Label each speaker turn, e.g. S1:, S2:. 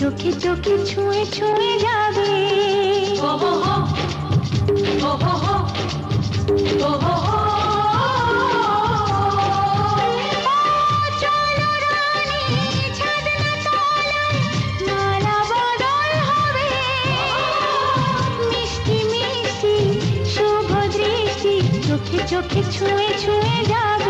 S1: চোখে চোখে ছুঁয়ে ছুঁয়ে যাবে। ও হো হো, ও হো হো, ও হো হো। চলো রানী ছাদনা তলায়, মালা বদল হবে। মিষ্টি মিষ্টি শুভ দৃষ্টি চোখে চোখে ছুঁয়ে ছুঁয়ে যাবে।